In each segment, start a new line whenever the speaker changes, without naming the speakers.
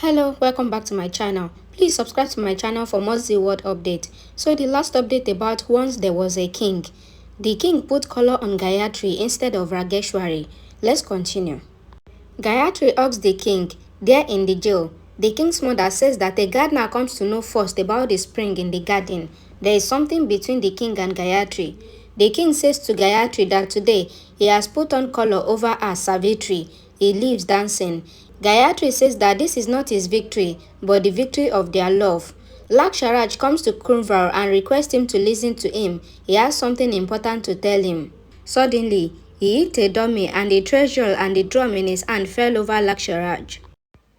Hello, welcome back to my channel. Please subscribe to my channel for more Z-word update. So the last update about once there was a king. The king put color on Gayatri instead of Rageshwari. Let's continue. Gayatri asked the king, there in the jail. The king's mother says that a gardener comes to know first about the spring in the garden. There is something between the king and Gayatri. The king says to Gayatri that today he has put on color over her Savitri. He leaves dancing. Gayatri says that this is not his victory, but the victory of their love. Laksharaj comes to Kunvar and requests him to listen to him. He has something important to tell him. Suddenly, he hit a dummy and the treasure and the drum in his hand fell over Laksharaj.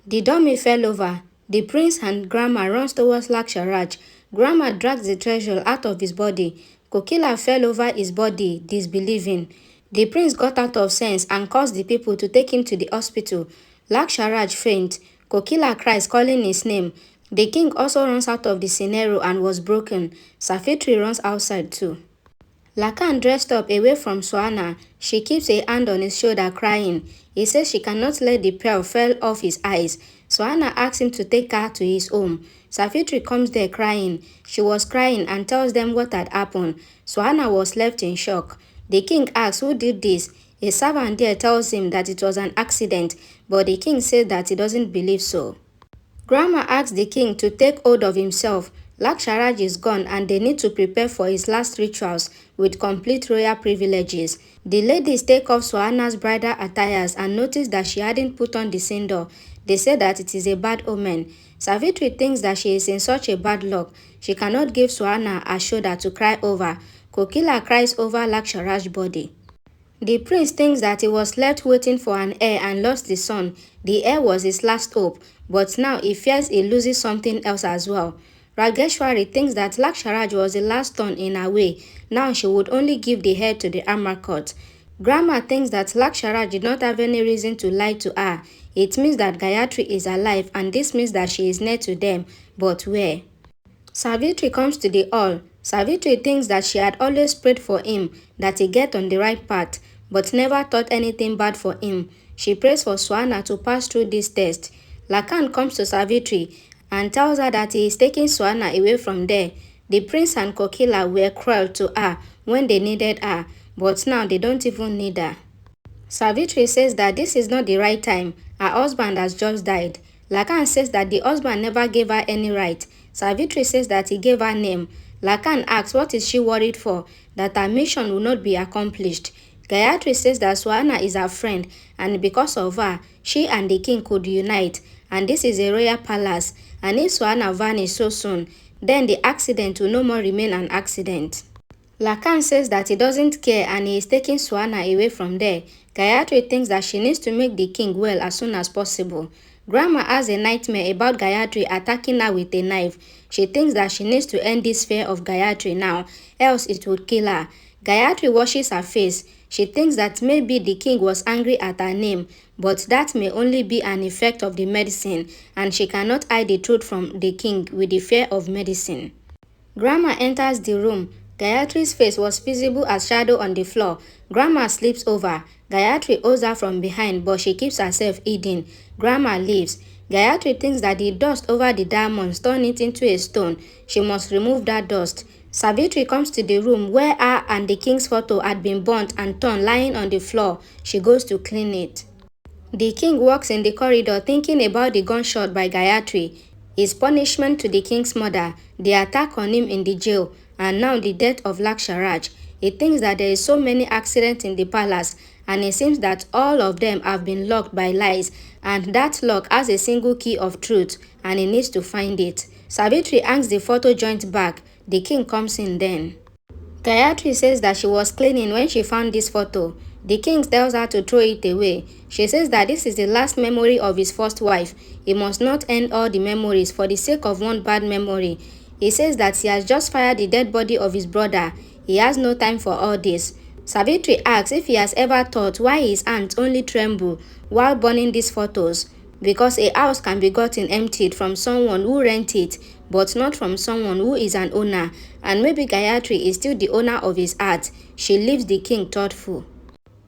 The dummy fell over. The prince and Grandma runs towards Laksharaj. Grandma drags the treasure out of his body. Kokila fell over his body, disbelieving. The prince got out of sense and caused the people to take him to the hospital. Laksharaj faints. Kokila cries, calling his name. The king also runs out of the scenario and was broken. Savitri runs outside too. Lakan dressed up away from Swana. She keeps a hand on his shoulder crying. He says she cannot let the pearl fall off his eyes. Swana asks him to take her to his home. Savitri comes there crying. She was crying and tells them what had happened. Swana was left in shock. The king asks who did this. A servant there tells him that it was an accident, but the king said that he doesn't believe so. Grandma asks the king to take hold of himself. Laksharaj is gone and they need to prepare for his last rituals with complete royal privileges. The ladies take off Swana's bridal attires and notice that she hadn't put on the sindor. They say that it is a bad omen. Savitri thinks that she is in such a bad luck. She cannot give Swana a shoulder to cry over. Kokila cries over Laksharaj's body. The prince thinks that he was left waiting for an heir and lost the son. The heir was his last hope, but now he fears he loses something else as well. Rageshwari thinks that Laksharaj was the last son in her way. Now she would only give the heir to the Amarkot. Grandma thinks that Laksharaj did not have any reason to lie to her. It means that Gayatri is alive and this means that she is near to them. But where? Savitri comes to the hall. Savitri thinks that she had always prayed for him, that he get on the right path, but never thought anything bad for him. She prays for Swana to pass through this test. Lakan comes to Savitri and tells her that he is taking Swana away from there. The prince and Kokila were cruel to her when they needed her, but now they don't even need her. Savitri says that this is not the right time. Her husband has just died. Lakan says that the husband never gave her any right. Savitri says that he gave her name. Lakan asks what is she worried for, that her mission will not be accomplished. Gayatri says that Swana is her friend and because of her, she and the king could unite. And this is a royal palace, and if Swana vanishes so soon, then the accident will no more remain an accident. Lakan says that he doesn't care and he is taking Swana away from there. Gayatri thinks that she needs to make the king well as soon as possible. Grandma has a nightmare about Gayatri attacking her with a knife. She thinks that she needs to end this fear of Gayatri now, else it would kill her. Gayatri washes her face. She thinks that maybe the king was angry at her name, but that may only be an effect of the medicine, and she cannot hide the truth from the king with the fear of medicine. Grandma enters the room. Gayatri's face was visible as shadow on the floor. Grandma sleeps over. Gayatri holds her from behind, but she keeps herself hidden. Grandma leaves. Gayatri thinks that the dust over the diamonds turned it into a stone. She must remove that dust. Savitri comes to the room where her and the king's photo had been burnt and torn lying on the floor. She goes to clean it. The king walks in the corridor thinking about the gunshot by Gayatri, his punishment to the king's mother, the attack on him in the jail, and now the death of Laksharaj. He thinks that there is so many accidents in the palace, and it seems that all of them have been locked by lies, and that lock has a single key of truth, and he needs to find it. Savitri hangs the photo joint back. The king comes in then. Gayatri says that she was cleaning when she found this photo. The king tells her to throw it away. She says that this is the last memory of his first wife. He must not end all the memories for the sake of one bad memory. He says that he has just fired the dead body of his brother. He has no time for all this. Savitri asks if he has ever thought why his hands only tremble while burning these photos. Because a house can be gotten emptied from someone who rents it, but not from someone who is an owner. And maybe Gayatri is still the owner of his heart. She leaves the king thoughtful.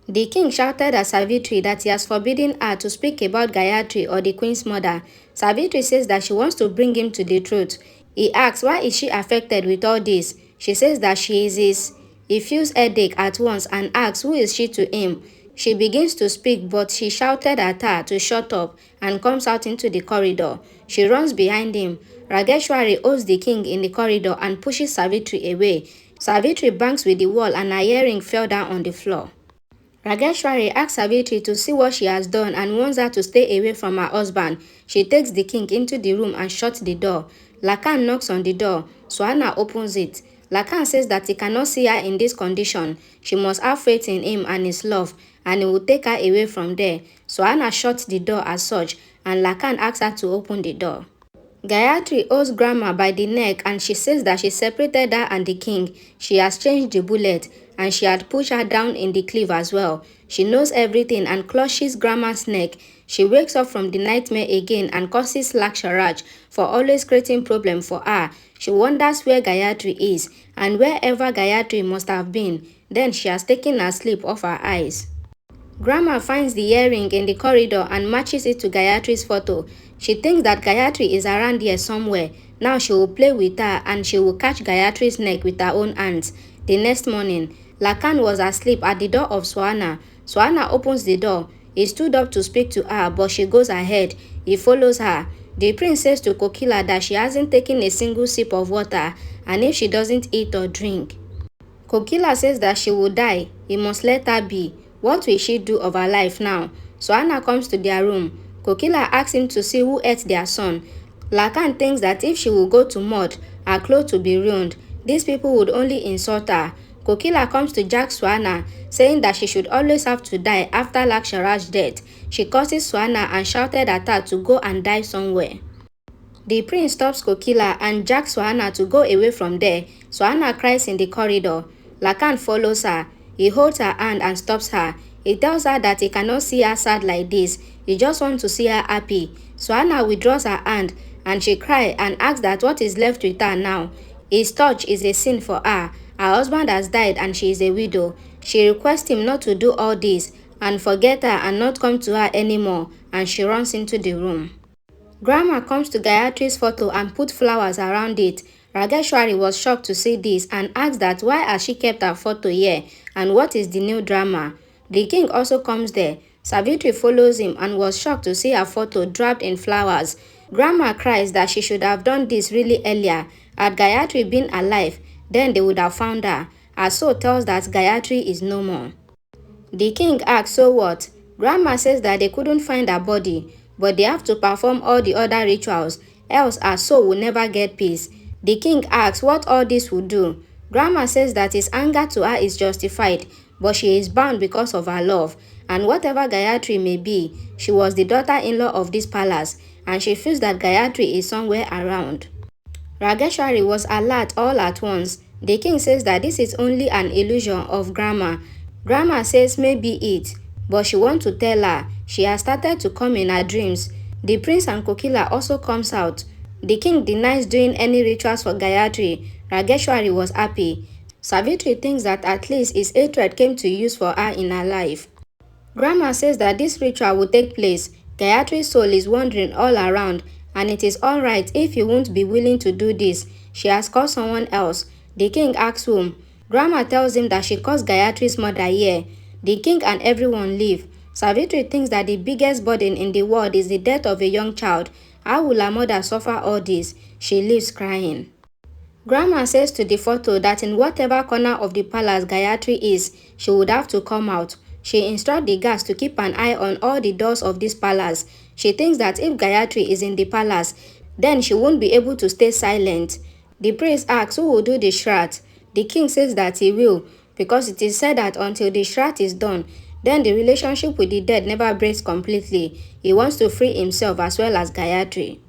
The king shouted at Savitri that he has forbidden her to speak about Gayatri or the queen's mother. Savitri says that she wants to bring him to the truth. He asks why is she affected with all this. She says that she is his. He feels headache at once and asks who is she to him. She begins to speak, but she shouted at her to shut up and comes out into the corridor. She runs behind him. Rageshwari holds the king in the corridor and pushes Savitri away. Savitri bangs with the wall and her earring fell down on the floor. Rageshwari asks Savitri to see what she has done and wants her to stay away from her husband. She takes the king into the room and shuts the door. Lakan knocks on the door. Suhana opens it. Lakan says that he cannot see her in this condition. She must have faith in him and his love, and he will take her away from there. Suhana shuts the door as such, and Lakan asks her to open the door. Gayatri holds Grandma by the neck and she says that she separated her and the king. She has changed the bullet and she had pushed her down in the cliff as well. She knows everything and clutches Grandma's neck. She wakes up from the nightmare again and curses Laksharaj for always creating problem for her. She wonders where Gayatri is and wherever Gayatri must have been. Then she has taken her sleep off her eyes. Grandma finds the earring in the corridor and matches it to Gayatri's photo. She thinks that Gayatri is around here somewhere. Now she will play with her and she will catch Gayatri's neck with her own hands. The next morning, Lakan was asleep at the door of Suhana. Suhana opens the door. He stood up to speak to her, but she goes ahead. He follows her. The prince says to Kokila that she hasn't taken a single sip of water and if she doesn't eat or drink, Kokila says that she will die. He must let her be. What will she do of her life now? Suhana comes to their room. Kokila asks him to see who ate their son. Lakan thinks that if she will go to mud, her clothes will be ruined. These people would only insult her. Kokila comes to jack Suhana, saying that she should always have to die after Laksharaj's death. She curses Suhana and shouted at her to go and die somewhere. The prince stops Kokila and jacks Suhana to go away from there. Suhana cries in the corridor. Lakan follows her. He holds her hand and stops her. He tells her that he cannot see her sad like this. He just wants to see her happy. Suhana withdraws her hand and she cries and asks that what is left with her now. His touch is a sin for her. Her husband has died and she is a widow. She requests him not to do all this and forget her and not come to her anymore, and she runs into the room. Grandma comes to Gayatri's photo and puts flowers around it. Rageshwari was shocked to see this and asked that why has she kept her photo here and what is the new drama. The king also comes there. Savitri follows him and was shocked to see her photo draped in flowers. Grandma cries that she should have done this really earlier. Had Gayatri been alive, then they would have found her. Her soul tells that Gayatri is no more. The king asks, so what? Grandma says that they couldn't find her body, but they have to perform all the other rituals, else her soul will never get peace. The king asks what all this will do. Grandma says that his anger to her is justified, but she is bound because of her love. And whatever Gayatri may be, she was the daughter-in-law of this palace, and she feels that Gayatri is somewhere around. Rageshwari was alert all at once. The king says that this is only an illusion of Grandma. Grandma says maybe it, but she wants to tell her she has started to come in her dreams. The prince and Kokila also comes out. The king denies doing any rituals for Gayatri. Rageshwari was happy. Savitri thinks that at least his hatred came to use for her in her life. Grandma says that this ritual will take place. Gayatri's soul is wandering all around, and it is alright if you won't be willing to do this. She has called someone else. The king asks whom. Grandma tells him that she caused Gayatri's mother here. The king and everyone leave. Savitri thinks that the biggest burden in the world is the death of a young child. How will her mother suffer all this? She leaves crying. Grandma says to the photo that in whatever corner of the palace Gayatri is, she would have to come out. She instructs the guards to keep an eye on all the doors of this palace. She thinks that if Gayatri is in the palace, then she won't be able to stay silent. The priest asks who will do the shroud. The king says that he will, because it is said that until the shroud is done, then the relationship with the dead never breaks completely. He wants to free himself as well as Gayatri.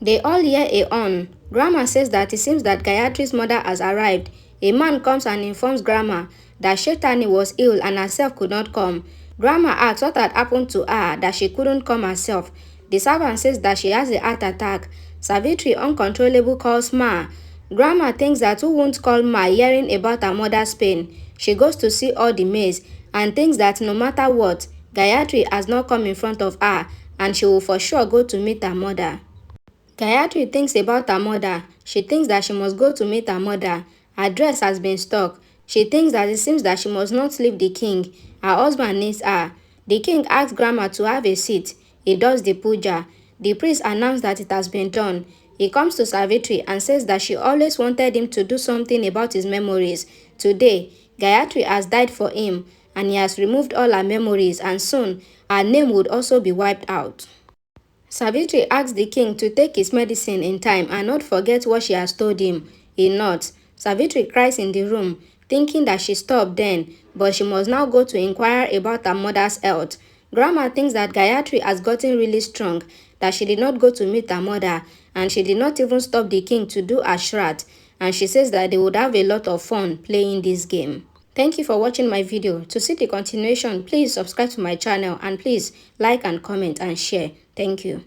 They all hear a horn. Grandma says that it seems that Gayatri's mother has arrived. A man comes and informs Grandma that Shetani was ill and herself could not come. Grandma asks what had happened to her that she couldn't come herself. The servant says that she has a heart attack. Savitri uncontrollable calls Ma. Grandma thinks that who won't call Ma hearing about her mother's pain. She goes to see all the maids and thinks that no matter what, Gayatri has not come in front of her and she will for sure go to meet her mother. Gayatri thinks about her mother. She thinks that she must go to meet her mother. Her dress has been stuck. She thinks that it seems that she must not leave the king. Her husband needs her. The king asks Grandma to have a seat. He does the puja. The priest announced that it has been done. He comes to Savitri and says that she always wanted him to do something about his memories. Today, Gayatri has died for him, and he has removed all her memories, and soon her name would also be wiped out. Savitri asks the king to take his medicine in time and not forget what she has told him. He nods. Savitri cries in the room, thinking that she stopped then, but she must now go to inquire about her mother's health. Grandma thinks that Gayatri has gotten really strong, that she did not go to meet her mother, and she did not even stop the king to do a shrat, and she says that they would have a lot of fun playing this game. Thank you for watching my video. To see the continuation, please subscribe to my channel and please like and comment and share. Thank you.